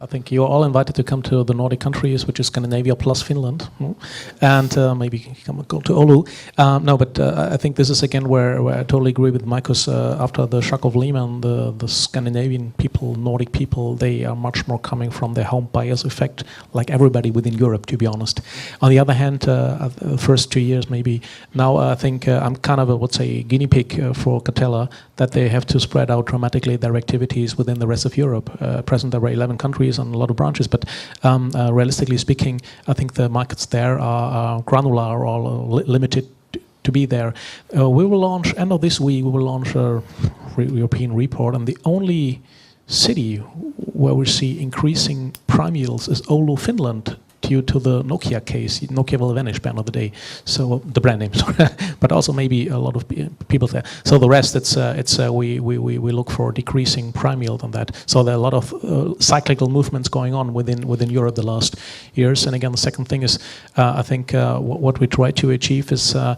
I think you're all invited to come to the Nordic countries, which is Scandinavia plus Finland, and maybe go to Oulu. No, but I think this is again where I totally agree with Markus. After the shock of Lehman, the Scandinavian people, Nordic people, they are much more coming from their home buyers effect, like everybody within Europe, to be honest. On the other hand, the first 2 years maybe, now I think I'm kind of a, let's say, guinea pig for Catella, that they have to spread out dramatically their activities within the rest of Europe. Present there were 11 countries and a lot of branches, but realistically speaking, I think the markets there are granular or limited to be there. We will launch, end of this week, we will launch a European report, and the only city where we see increasing prime yields is Oulu, Finland, due to the Nokia case. Nokia will vanish by end of the day. So the brand name, sorry, but also maybe a lot of people there. So the rest, we look for decreasing prime yield on that. So there are a lot of cyclical movements going on within Europe the last years. And again, the second thing is, I think what we try to achieve is a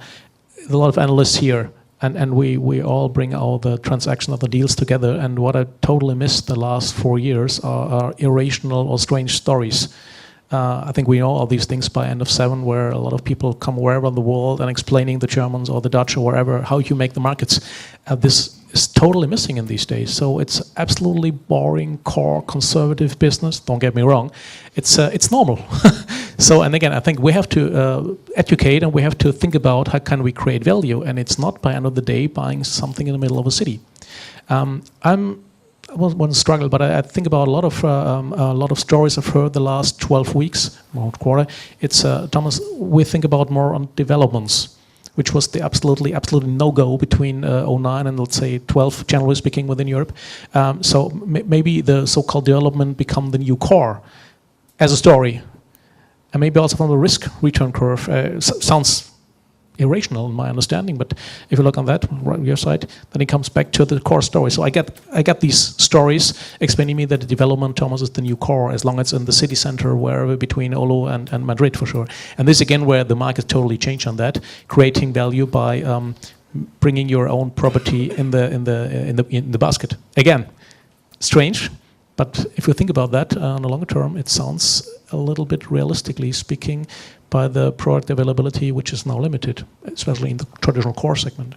lot of analysts here. And we all bring all the transactions of the deals together. And what I totally missed the last 4 years are irrational or strange stories. I think we know all these things by end of 7, where a lot of people come wherever in the world and explaining the Germans or the Dutch or wherever how you make the markets. This is totally missing in these days. So it's absolutely boring, core, conservative business. Don't get me wrong. It's normal. So, and again, I think we have to educate and we have to think about how can we create value. And it's not by end of the day buying something in the middle of a city. I won't struggle, but I think about a lot of stories I've heard the last 12 weeks, about quarter. It's Thomas. We think about more on developments, which was the absolutely no-go between 09 and let's say 12, generally speaking, within Europe. So maybe the so-called development become the new core as a story, and maybe also from the risk return curve. Sounds irrational in my understanding, but if you look on that on your side, then it comes back to the core story. So I get these stories explaining me that the development, Thomas, is the new core, as long as it's in the city center, wherever between Oulu and Madrid for sure. And this again where the market totally changed on that, creating value by bringing your own property in the basket. Again, strange, but if you think about that on the longer term, it sounds a little bit realistically speaking by the product availability, which is now limited, especially in the traditional core segment.